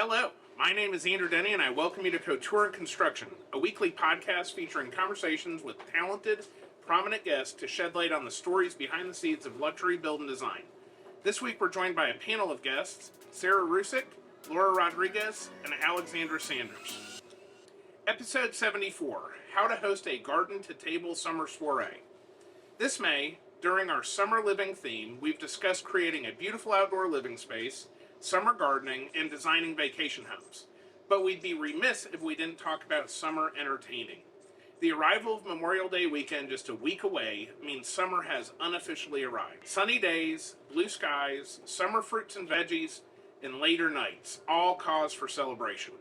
Hello, my name is Andrew Denny and I welcome you to Couture Construction, a weekly podcast featuring conversations with talented, prominent guests to shed light on the stories behind the scenes of luxury build and design. This week we're joined by a panel of guests, Sarah Ruzic, Laura Rodriguez, and Alexandra Sanders. Episode 74, How to Host a Garden-to-Table Summer Soirée. This May, during our summer living theme, we've discussed creating a beautiful outdoor living space, summer gardening, and designing vacation homes. But we'd be remiss if we didn't talk about summer entertaining. The arrival of Memorial Day weekend just a week away means summer has unofficially arrived. Sunny days, blue skies, summer fruits and veggies, and later nights, all cause for celebration.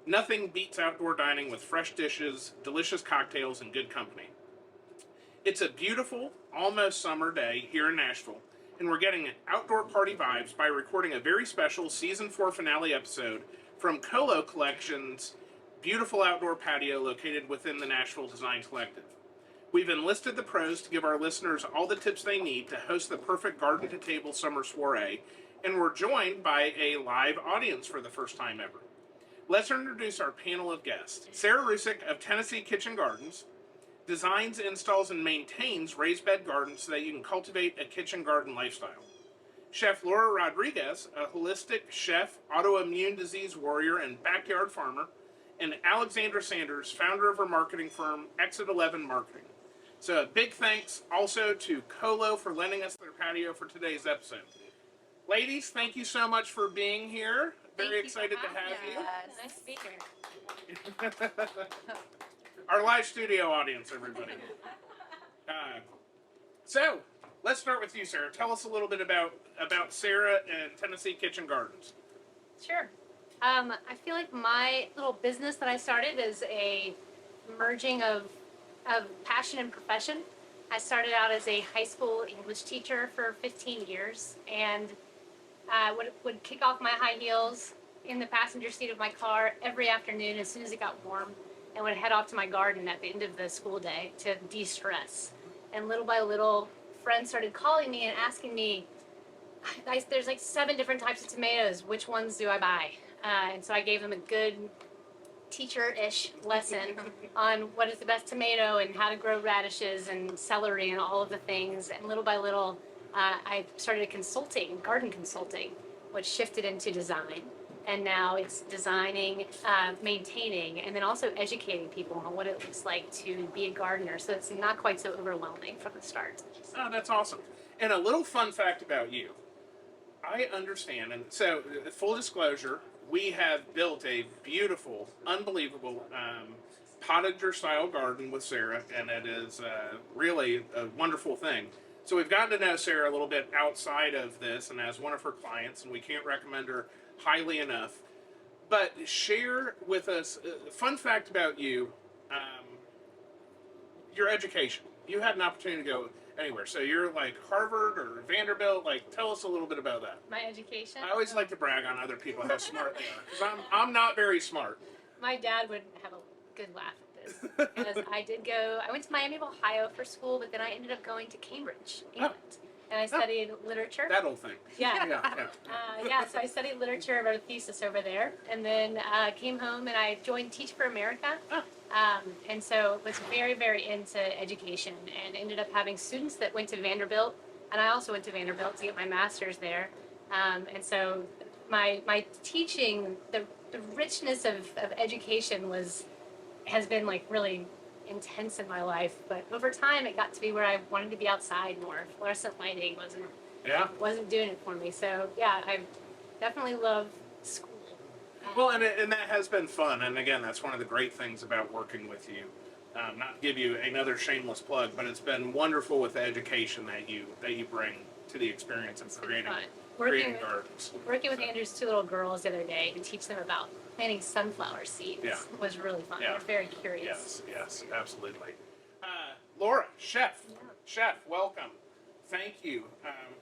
Nothing beats outdoor dining with fresh dishes, delicious cocktails, and good company. It's a beautiful, almost summer day here in Nashville, and we're getting outdoor party vibes by recording a very special Season 4 finale episode from Kolo Collective's beautiful outdoor patio located within the Nashville Design Collective. We've enlisted the pros to give our listeners all the tips they need to host the perfect garden-to-table summer soiree, and we're joined by a live audience for the first time ever. Let's introduce our panel of guests. Sarah Ruzic of Tennessee Kitchen Gardens designs, installs, and maintains raised bed gardens so that you can cultivate a kitchen garden lifestyle. Chef Laura Rodriguez, a holistic chef, autoimmune disease warrior, and backyard farmer, and Alexandra Sanders, founder of her marketing firm, Exit 11 Marketing. So a big thanks also to Kolo for lending us their patio for today's episode. Ladies, thank you so much for being here. Very excited to have you. Nice to be here. Our live studio audience, everybody. So, let's start with you, Sarah. Tell us a little bit about Sarah and Tennessee Kitchen Gardens. Sure. I feel like my little business that I started is a merging of passion and profession. I started out as a high school English teacher for 15 years, and I would kick off my high heels in the passenger seat of my car every afternoon as soon as it got warm, and would head off to my garden at the end of the school day to de-stress. And little by little, friends started calling me and asking me, there's like 7 different types of tomatoes, which ones do I buy? And so I gave them a good teacher-ish lesson on what is the best tomato and how to grow radishes and celery and all of the things. And little by little, I started garden consulting, which shifted into design. And now it's designing, maintaining, and then also educating people on what it looks like to be a gardener. So it's not quite so overwhelming from the start. Oh, that's awesome. And a little fun fact about you. I understand, and so full disclosure, we have built a beautiful, unbelievable potager-style garden with Sarah, and it is really a wonderful thing. So we've gotten to know Sarah a little bit outside of this and as one of her clients, and we can't recommend her highly enough. But share with us a fun fact about you, your education. You had an opportunity to go anywhere. So you're like Harvard or Vanderbilt. Like, tell us a little bit about that. My education? I always like to brag on other people how smart they are, because I'm not very smart. My dad would have a good laugh at this, because I went to Miami of Ohio for school, but then I ended up going to Cambridge, England. And I studied literature. That old thing. Yeah. So I studied literature, wrote a thesis over there, and then came home and I joined Teach for America. And so was very, very into education and ended up having students that went to Vanderbilt, and I also went to Vanderbilt to get my master's there. And so my teaching, the richness of education has been like really intense in my life, but over time it got to be where I wanted to be outside more. Fluorescent lighting wasn't doing it for me. So yeah, I definitely love school. Well, and that has been fun, and again, that's one of the great things about working with you. Not to give you another shameless plug, but it's been wonderful with the education that you bring to the experience of creating gardens. Working with Andrew's 2 little girls the other day to teach them about planting sunflower seeds was really fun. They're very curious. Yes, absolutely. Laura, chef, welcome. Thank you.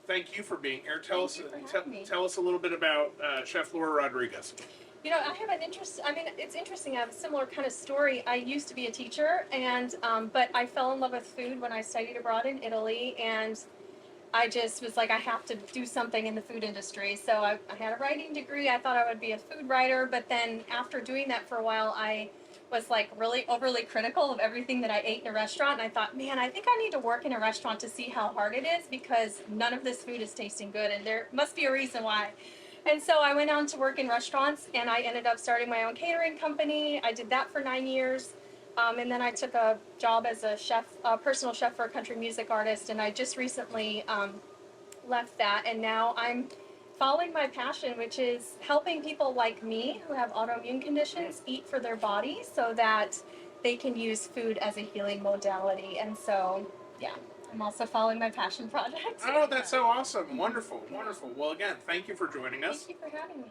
Thank you for being here. Tell us a little bit about Chef Laura Rodriguez. You know, I have an interest. I mean, it's interesting. I have a similar kind of story. I used to be a teacher, and but I fell in love with food when I studied abroad in Italy, and I just was like, I have to do something in the food industry. So I had a writing degree. I thought I would be a food writer. But then after doing that for a while, I was like really overly critical of everything that I ate in a restaurant. And I thought, man, I think I need to work in a restaurant to see how hard it is, because none of this food is tasting good. And there must be a reason why. And so I went on to work in restaurants, and I ended up starting my own catering company. I did that for 9 years. And then I took a job as a chef, a personal chef for a country music artist, and I just recently left that, and now I'm following my passion, which is helping people like me who have autoimmune conditions eat for their body so that they can use food as a healing modality. And so, yeah, I'm also following my passion project. Oh, that's so awesome. Wonderful, wonderful. Well, again, thank you for joining us. Thank you for having me.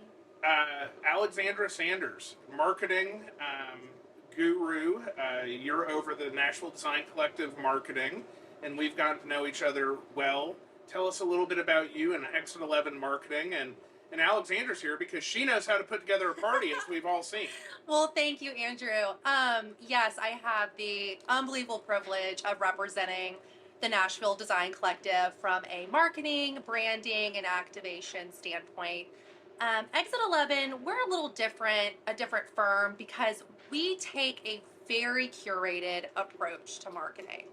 Alexandra Sanders, marketing guru. You're over the Nashville Design Collective marketing, and we've gotten to know each other well. Tell us a little bit about you and Exit 11 marketing, and Alexandra's here because she knows how to put together a party, as we've all seen. Well, thank you, Andrew. Yes, I have the unbelievable privilege of representing the Nashville Design Collective from a marketing, branding, and activation standpoint. Exit 11, we're a little different, a different firm, because we take a very curated approach to marketing.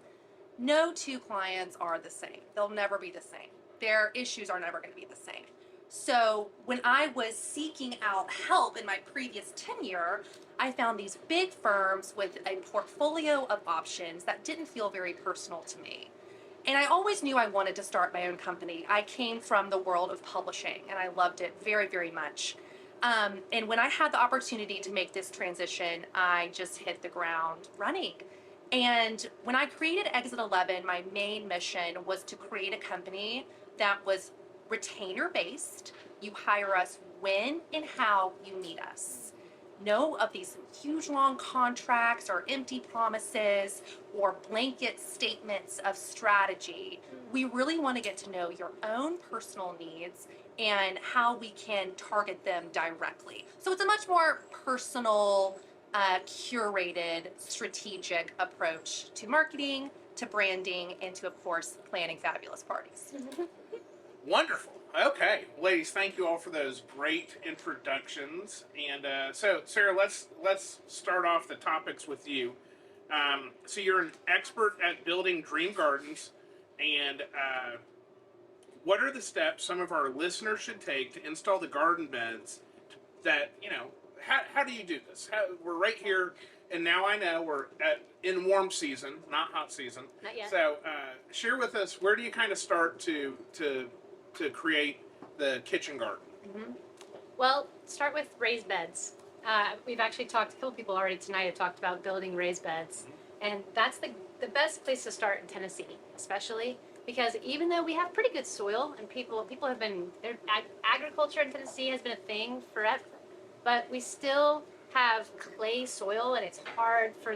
No two clients are the same. They'll never be the same. Their issues are never going to be the same. So when I was seeking out help in my previous tenure, I found these big firms with a portfolio of options that didn't feel very personal to me. And I always knew I wanted to start my own company. I came from the world of publishing, and I loved it very, very much. And when I had the opportunity to make this transition, I just hit the ground running. And when I created Exit 11, my main mission was to create a company that was retainer-based. You hire us when and how you need us. No of these huge long contracts or empty promises or blanket statements of strategy. We really want to get to know your own personal needs and how we can target them directly. So it's a much more personal, curated, strategic approach to marketing, to branding, and to, of course, planning fabulous parties. Wonderful. Okay, ladies, thank you all for those great introductions. And so, Sarah, let's start off the topics with you. So you're an expert at building dream gardens, and what are the steps some of our listeners should take to install the garden beds that, how do you do this? We're right here, and now I know we're in warm season, not hot season. Not yet. So share with us, where do you kind of start to create the kitchen garden? Mm-hmm. Well, start with raised beds. We've actually talked, a couple people already tonight have talked about building raised beds. And that's the best place to start in Tennessee, especially because even though we have pretty good soil and people have been, agriculture in Tennessee has been a thing forever, but we still have clay soil, and it's hard for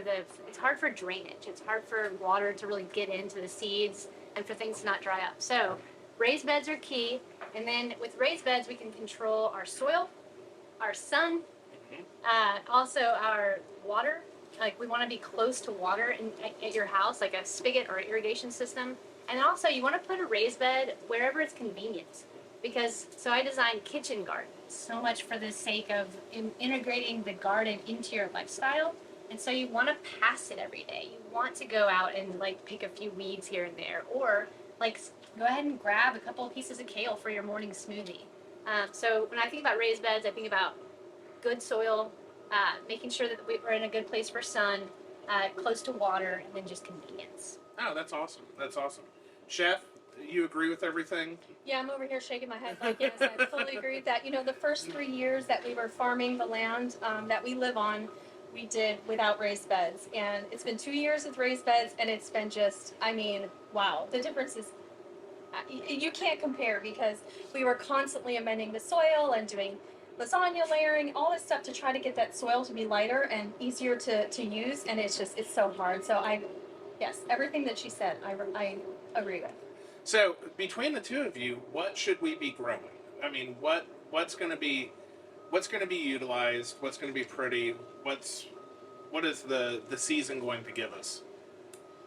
drainage. It's hard for water to really get into the seeds and for things to not dry up. So raised beds are key, and then with raised beds we can control our soil, our sun, also our water. Like we want to be close to water at your house, like a spigot or an irrigation system. And also you want to put a raised bed wherever it's convenient, because so I designed kitchen gardens so much for the sake of integrating the garden into your lifestyle. And so you want to pass it every day. You want to go out and like pick a few weeds here and there, or like go ahead and grab a couple of pieces of kale for your morning smoothie. So when I think about raised beds, I think about good soil, making sure that we're in a good place for sun, close to water, and then just convenience. Oh, that's awesome. That's awesome. Chef, you agree with everything? Yeah, I'm over here shaking my head like, yes, I totally agree with that. The first 3 years that we were farming the land that we live on, we did without raised beds. And it's been 2 years with raised beds, and it's been just, wow. The difference is, you can't compare, because we were constantly amending the soil and doing lasagna layering, all this stuff to try to get that soil to be lighter and easier to use. And it's so hard. So yes, everything that she said, I agree with. So between the two of you, what should we be growing? I mean, what's going to be utilized? What's going to be pretty? What is the season going to give us?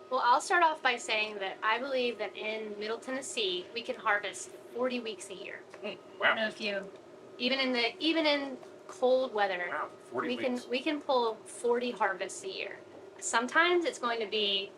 Well, I'll start off by saying that I believe that in Middle Tennessee we can harvest 40 weeks a year. I don't know Wow. if you, even in cold weather, Wow. 40 weeks. we can pull 40 harvests a year. Sometimes it's going to be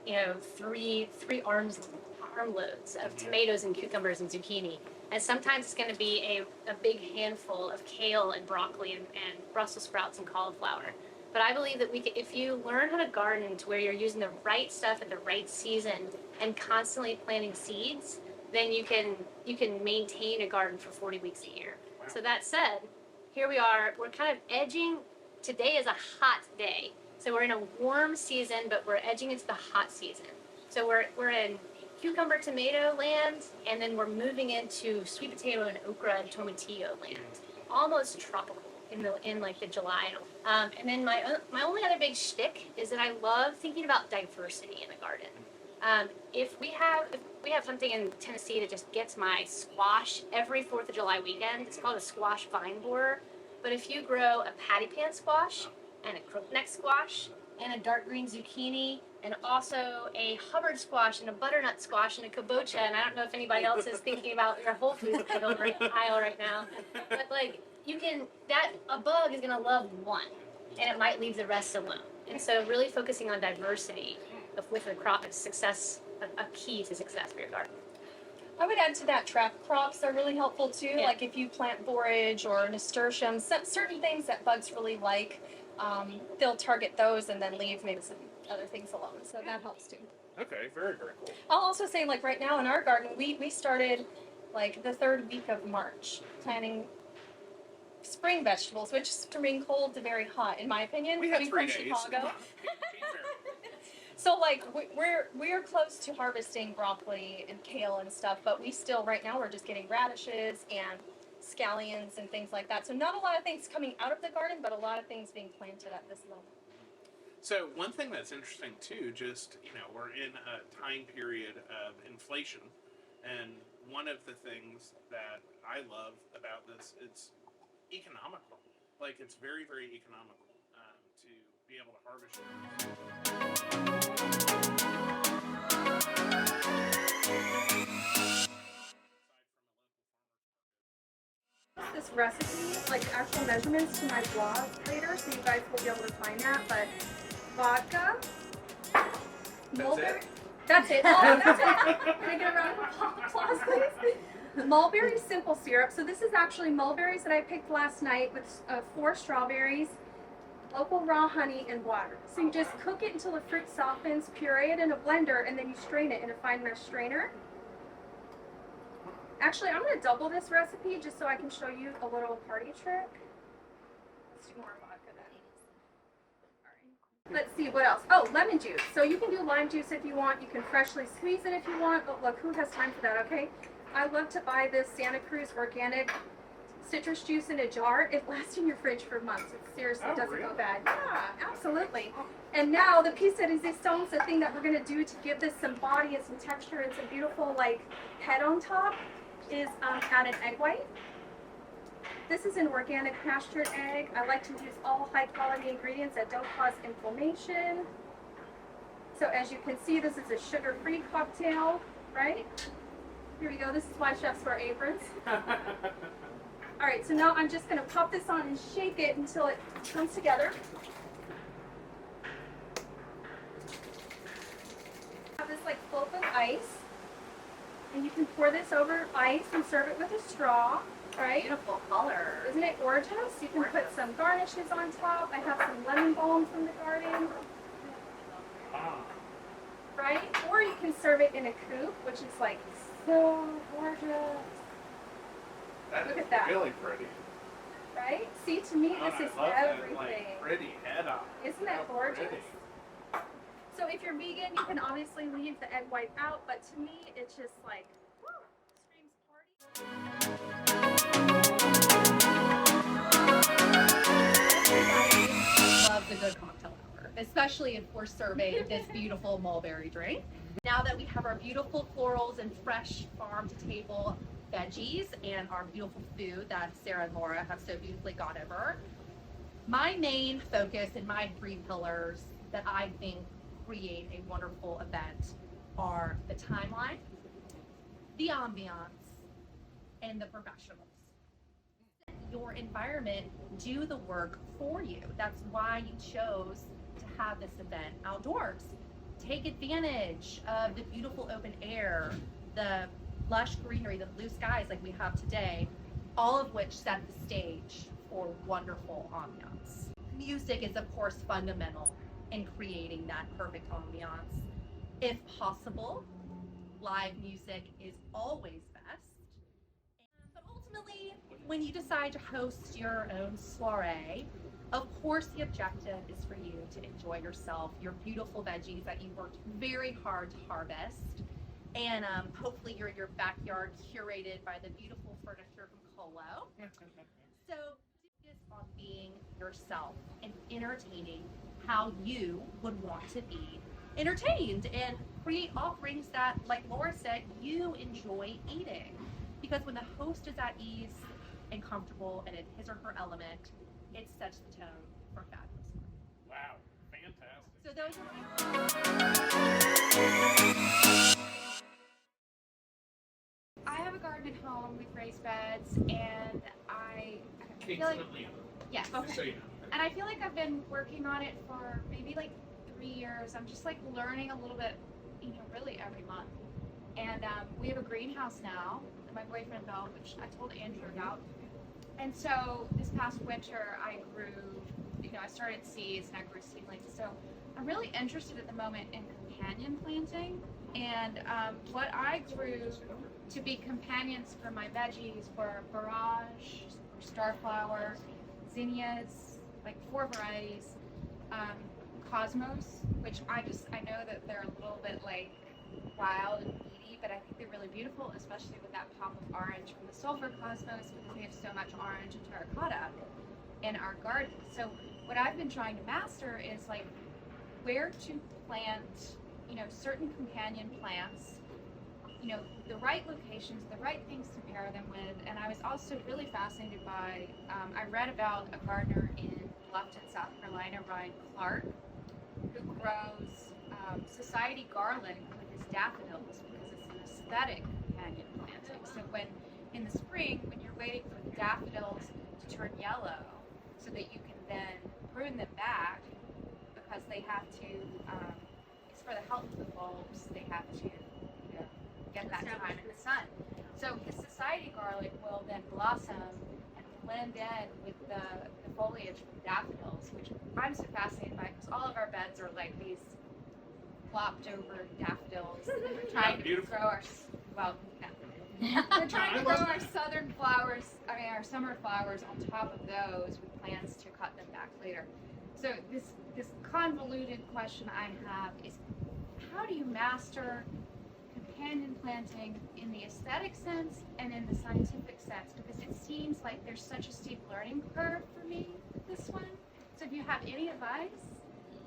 three armloads of tomatoes and cucumbers and zucchini, and sometimes it's going to be a big handful of kale and broccoli and Brussels sprouts and cauliflower. But I believe that if you learn how to garden to where you're using the right stuff at the right season and constantly planting seeds, then you can maintain a garden for 40 weeks a year. Wow. So that said, here we are. We're kind of edging. Today is a hot day, so we're in a warm season, but we're edging into the hot season. So we're in cucumber tomato land, and then we're moving into sweet potato and okra and tomatillo land, almost tropical in like the July. And then my only other big shtick is that I love thinking about diversity in the garden. If we have something in Tennessee that just gets my squash every 4th of July weekend, it's called a squash vine borer. But if you grow a patty pan squash and a crookneck squash and a dark green zucchini and also a Hubbard squash and a butternut squash and a kabocha, and I don't know if anybody else is thinking about your Whole Foods aisle right now, but like a bug is gonna love one, and it might leave the rest alone. And so really focusing on diversity with a crop is success, a key to success for your garden. I would add to that trap crops are really helpful too. Yeah. Like if you plant borage or nasturtiums, certain things that bugs really like, they'll target those and then leave maybe some other things alone. So that helps too. Okay, very, very cool. I'll also say, like right now in our garden, we started like the 3rd week of March planting spring vegetables, which is from being cold to very hot, in my opinion. We had coming 3 from days. Chicago. Come on. Be fair. So like we're close to harvesting broccoli and kale and stuff, but we still right now we're just getting radishes and scallions and things like that. So not a lot of things coming out of the garden, but a lot of things being planted at this moment. So one thing that's interesting too, just we're in a time period of inflation, and one of the things that I love about this, it's economical. Like it's very, very economical to be able to harvest. This recipe, like actual measurements, to my blog later, so you guys will be able to find that. But vodka, mulberry. That's it. Oh, that's it. Can I get a round of applause, please? Mulberry simple syrup. So this is actually mulberries that I picked last night with 4 strawberries, local raw honey, and water. So you just cook it until the fruit softens, puree it in a blender, and then you strain it in a fine mesh strainer. Actually, I'm going to double this recipe just so I can show you a little party trick. Let's do more vodka then. All right. Let's see what else. Oh, lemon juice. So you can do lime juice if you want. You can freshly squeeze it if you want. But look, who has time for that, okay? I love to buy this Santa Cruz organic citrus juice in a jar. It lasts in your fridge for months. It seriously doesn't go bad. Yeah, absolutely. And now the piece de resistance, the thing that we're going to do to give this some body and some texture and some beautiful like head on top, is add an egg white. This is an organic pastured egg. I like to use all high quality ingredients that don't cause inflammation. So as you can see, this is a sugar-free cocktail, right? Here we go. This is why chefs wear aprons. All right, so now I'm just going to pop this on and shake it until it comes together. I have this like full of ice. And you can pour this over ice and serve it with a straw, right? Beautiful color. Isn't it gorgeous? You can put some garnishes on top. I have some lemon balm from the garden, right? Or you can serve it in a coupe, which is like so gorgeous. Look at that. Really pretty. Right? See, to me, this is everything. Like, pretty head on. Isn't that gorgeous? Pretty. So if you're vegan, you can obviously leave the egg white out, but to me, it's just like, woo, screams party. Love the good cocktail hour, especially if we're serving this beautiful mulberry drink. Now that we have our beautiful florals and fresh farm-to-table veggies and our beautiful food that Sarah and Laura have so beautifully gone over, my main focus and my 3 pillars that I think create a wonderful event are the timeline, the ambiance, and the professionals. Your environment do the work for you. That's why you chose to have this event outdoors. Take advantage of the beautiful open air, the lush greenery, the blue skies like we have today, all of which set the stage for wonderful ambiance. Music is, of course, fundamental in creating that perfect ambiance. If possible, live music is always best. But ultimately, when you decide to host your own soiree, of course the objective is for you to enjoy yourself, your beautiful veggies that you worked very hard to harvest, and hopefully you're in your backyard curated by the beautiful furniture from Kolo. So focus on being yourself and entertaining how you would want to be entertained, and create offerings that, like Laura said, you enjoy eating. Because when the host is at ease and comfortable and in his or her element, it sets the tone for fabulous work. Wow, fantastic. So those are I have a garden at home with raised beds, and I feel Kingston, like Atlanta. yes, Just so you know. and I feel like I've been working on it for maybe like 3 years. I'm just like learning a little bit, really every month. And we have a greenhouse now that my boyfriend built, which I told Andrew about. And so this past winter, I grew, I started seeds and I grew seedlings. So I'm really interested at the moment in companion planting. And what I grew to be companions for my veggies were barrage, starflower, zinnias, like 4 varieties, cosmos, which I know that they're a little bit like wild and weedy, but I think they're really beautiful, especially with that pop of orange from the sulfur cosmos, because we have so much orange and terracotta in our garden. So what I've been trying to master is like where to plant, certain companion plants, the right locations, the right things to pair them with. And I was also really fascinated by, I read about a gardener in Bluffton, South Carolina, Ryan Clark, who grows society garlic with his daffodils because it's an aesthetic companion planting. So when in the spring, when you're waiting for the daffodils to turn yellow so that you can then prune them back, because they have to, it's for the health of the bulbs, they have to get that time in the sun. So his society garlic will then blossom and blend in with the foliage from daffodils, which I'm so fascinated by, because all of our beds are like these flopped over daffodils. We're trying to grow our, we're trying to grow our southern flowers, our summer flowers on top of those with plans to cut them back later. So this convoluted question I have is, how do you master companion planting in the aesthetic sense and in the scientific sense? Because it seems like there's such a steep learning curve for me with this one. So if you have any advice,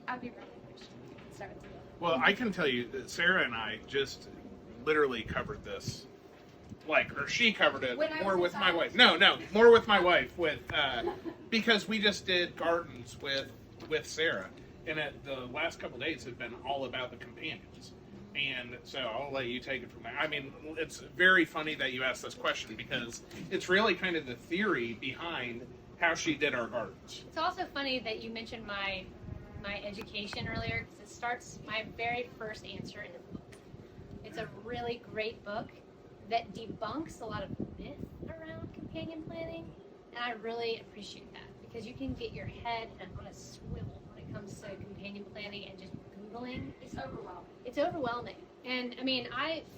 I'd be really appreciative. You can start with me. Well, I can tell you that Sarah and I just literally covered this. Or she covered it When I more was with my inside? wife. No, more with my wife because we just did gardens with Sarah, and the last couple of days have been all about the companions. And so I'll let you take it from there. I mean, it's very funny that you asked this question, because it's really kind of the theory behind how she did our gardens. It's also funny that you mentioned my education earlier, because it starts my very first answer in the book. It's a really great book that debunks a lot of myth around companion planting, and I really appreciate that, because you can get your head on a swivel when it comes to companion planting and just Googling. It's overwhelming. It's overwhelming. And I mean,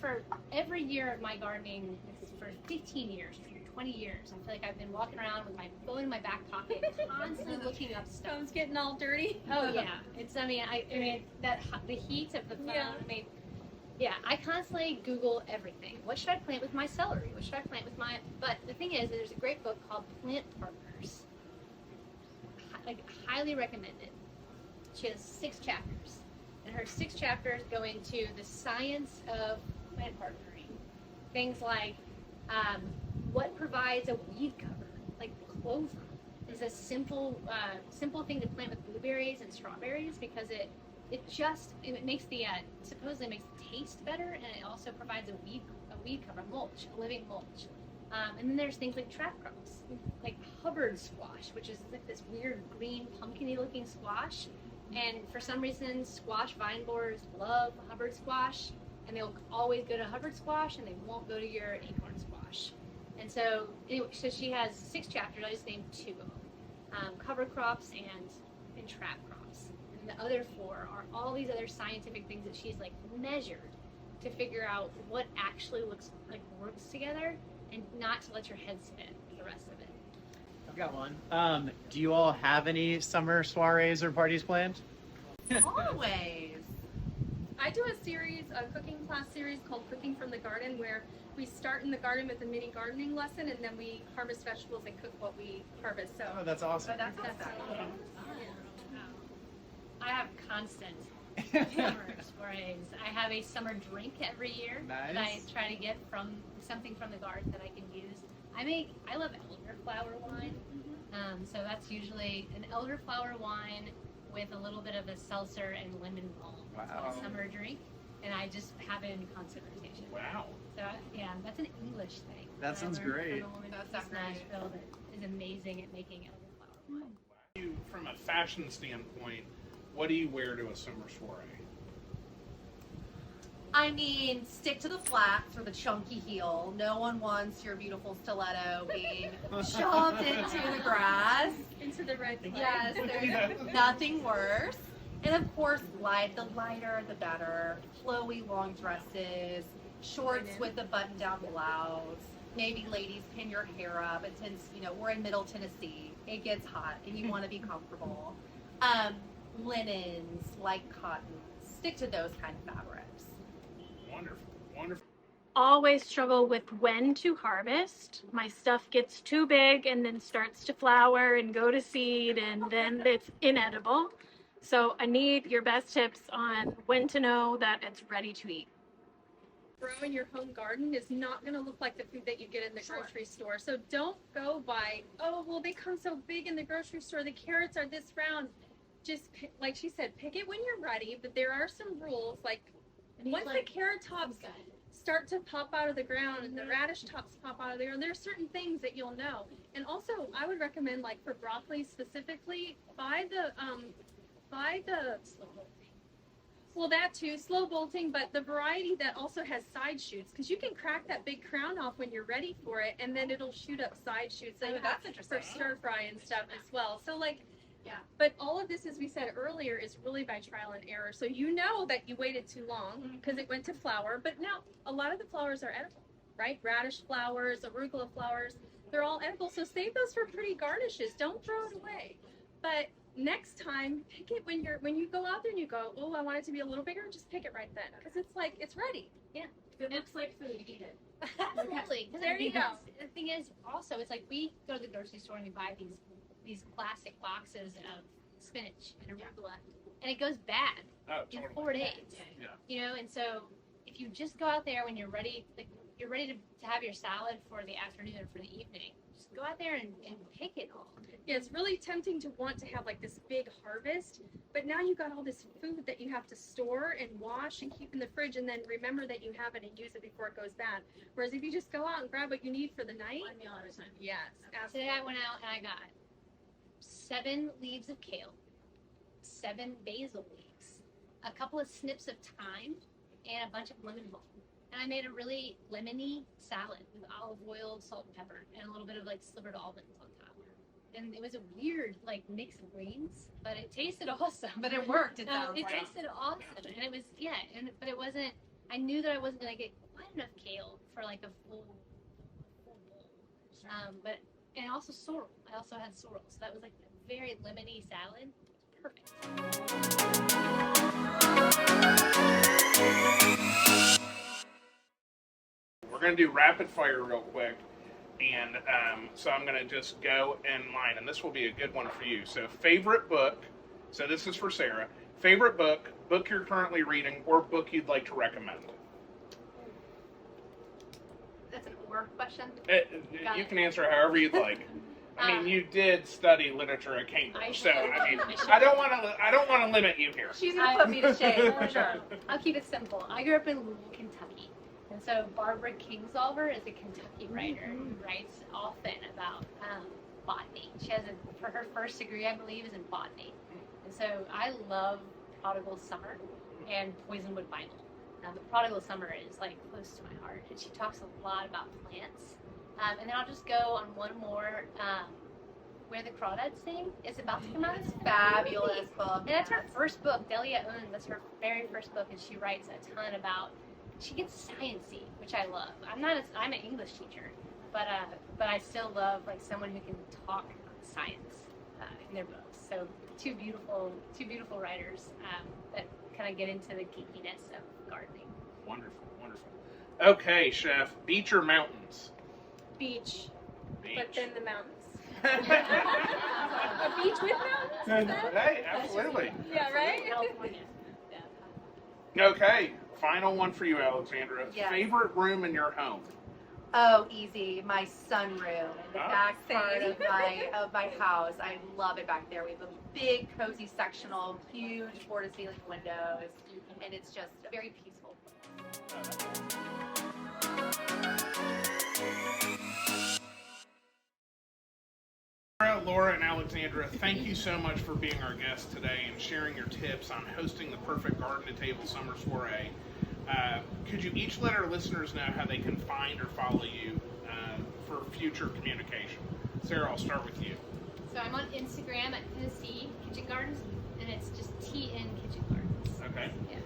for every year of my gardening, for 15 years, for 20 years, I feel like I've been walking around with my phone in my back pocket, constantly looking up stuff. Phone's getting all dirty. Oh yeah, the heat of the phone. Yeah. Yeah, I constantly Google everything. What should I plant with my celery? What should I plant with my? But the thing is, there's a great book called Plant Partners. Highly recommended. She has 6 chapters, and her 6 chapters go into the science of plant partnering. Things like what provides a weed cover, like clover is a simple thing to plant with blueberries and strawberries, because it it makes the supposedly makes the taste better, and it also provides a weed cover, mulch, a living mulch. And then there's things like trap crops, like Hubbard squash, which is like this weird green pumpkin-y looking squash. And for some reason, squash vine borers love Hubbard squash, and they'll always go to Hubbard squash, and they won't go to your acorn squash. And so, anyway, so she has 6 chapters. I just named 2 of them: cover crops and trap crops. And the other 4 are all these other scientific things that she's like measured to figure out what actually works together, and not to let your head spin for the rest of it. I've got one. Do you all have any summer soirees or parties planned? Always. I do a cooking class series called Cooking from the Garden, where we start in the garden with a mini gardening lesson, and then we harvest vegetables and cook what we harvest. So Oh, that's awesome. That's awesome. I have constant summer soirees. I have a summer drink every year that I Nice. try to get from something from the garden that I can use. I love elderflower wine, so that's usually an elderflower wine with a little bit of a seltzer and lemon balm. Wow. It's a summer drink, and I just have it in constant rotation. Wow. So yeah, that's an English thing. That sounds I learned great. From a woman That from sounds great. Nashville that is amazing at making elderflower wine. You, from a fashion standpoint, what do you wear to a summer soiree? I mean, stick to the flats or the chunky heel. No one wants your beautiful stiletto being shoved into the grass. into the red clay. Yes, there's nothing worse. And of course, the lighter, the better. Flowy long dresses, shorts with a button-down blouse. Maybe ladies pin your hair up. And since, we're in Middle Tennessee, it gets hot and you want to be comfortable. Linens, light cotton. Stick to those kind of fabrics. Wonderful. Wonderful. Always struggle with when to harvest. My stuff gets too big and then starts to flower and go to seed, and then it's inedible. So I need your best tips on when to know that it's ready to eat. Grow in your home garden is not going to look like the food that you get in the grocery store. So don't go by, oh, well, they come so big in the grocery store. The carrots are this round. Just pick, like she said, pick it when you're ready. But there are some rules, like once the carrot tops start to pop out of the ground and the radish tops pop out of there, and there are certain things that you'll know. And also, I would recommend, like for broccoli specifically, buy the well, that too, slow bolting, but the variety that also has side shoots, because you can crack that big crown off when you're ready for it, and then it'll shoot up side shoots. So Oh, you that's have interesting. for stir fry and stuff as well. So Yeah. But all of this, as we said earlier, is really by trial and error. So you know that you waited too long because it went to flower, but now a lot of the flowers are edible, right? Radish flowers, arugula flowers, they're all edible. So save those for pretty garnishes. Don't throw it away. But next time, pick it when you go out there and you go, oh, I want it to be a little bigger. Just pick it right then, because it's like it's ready. If it looks like food, eat it. Absolutely. 'Cause There you go. The thing is, also, it's like we go to the grocery store and we buy these plastic boxes of spinach and arugula, and it goes bad Oh, in totally. 4 days. Yeah. And so if you just go out there when you're ready, like you're ready to have your salad for the afternoon or for the evening, just go out there and pick it all. Yeah, it's really tempting to want to have like this big harvest, but now you got all this food that you have to store and wash and keep in the fridge, and then remember that you have it and use it before it goes bad. Whereas if you just go out and grab what you need for the night, One meal at a time. yes, Today absolutely. I went out and I got 7 leaves of kale, 7 basil leaves, a couple of snips of thyme, and a bunch of lemon balm. And I made a really lemony salad with olive oil, salt, and pepper, and a little bit of like slivered almonds on top. And it was a weird like mix of greens, but it tasted awesome. But it worked, it No, sounds it like. tasted awesome, and it was but it wasn't. I knew that I wasn't gonna get quite enough kale for like a full bowl. But and also sorrel. I also had sorrel, so that was like a very lemony salad. Perfect. We're going to do rapid fire real quick. And so I'm going to just go in line. And this will be a good one for you. So favorite book. So this is for Sarah. Favorite book, book you're currently reading, or book you'd like to recommend. That's an or question. You can answer however you'd like. I mean, you did study literature at Cambridge, I so should. I mean, I should. I don't want to limit you here. She's gonna put me to shame for sure. I'll keep it simple. I grew up in Louisville, Kentucky. And so Barbara Kingsolver is a Kentucky writer who writes often about botany. She has for her first degree, I believe, is in botany. And so I love Prodigal Summer and Poisonwood Bible. Now, the Prodigal Summer is like close to my heart, and she talks a lot about plants. And then I'll just go on one more. Where the Crawdads Sing is about to come out. It's Fabulous book. And that's her first book, Delia Owen. That's her very first book, and she writes a ton about. She gets sciencey, which I love. I'm an English teacher, but I still love like someone who can talk science in their books. So two beautiful writers that kind of get into the geekiness of gardening. Wonderful, wonderful. Okay, Chef, beach or mountains? Beach, Beach. but then the mountains. A beach with mountains? Is that? Hey, absolutely. Yeah, right? California. Okay, final one for you, Alexandra. Yes. Favorite room in your home? Oh, easy. My sunroom in the Oh. back part of my house. I love it back there. We have a big, cozy sectional, huge floor-to-ceiling windows, and it's just very peaceful. Laura and Alexandra, thank you so much for being our guests today and sharing your tips on hosting the perfect garden-to-table summer soiree. Could you each let our listeners know how they can find or follow you for future communication? Sarah, I'll start with you. So I'm on Instagram at Tennessee Kitchen Gardens, and it's just TN Kitchen Gardens. Okay. Yeah.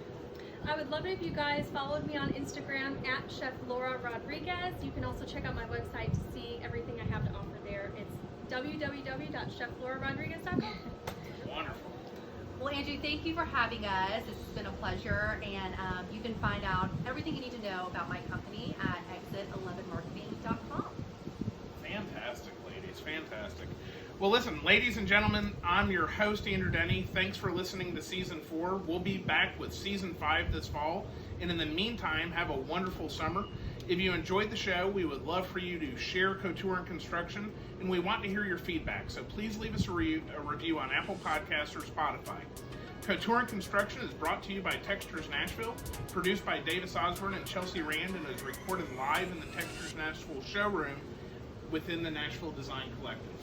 I would love it if you guys followed me on Instagram at Chef Laura Rodriguez. You can also check out my website to see everything I have to offer there. It's www.cheflaurarodriguez.com. Wonderful. Well, Andrew, thank you for having us. This has been a pleasure, and you can find out everything you need to know about my company at exit11marketing.com. Fantastic, ladies. Fantastic. Well, listen, ladies and gentlemen, I'm your host, Andrew Denny. Thanks for listening to Season 4. We'll be back with Season 5 this fall. And in the meantime, have a wonderful summer. If you enjoyed the show, we would love for you to share Couture and Construction, and we want to hear your feedback. So please leave us a review on Apple Podcasts or Spotify. Couture and Construction is brought to you by Textures Nashville, produced by Davis Osborne and Chelsea Rand, and is recorded live in the Textures Nashville showroom within the Nashville Design Collective.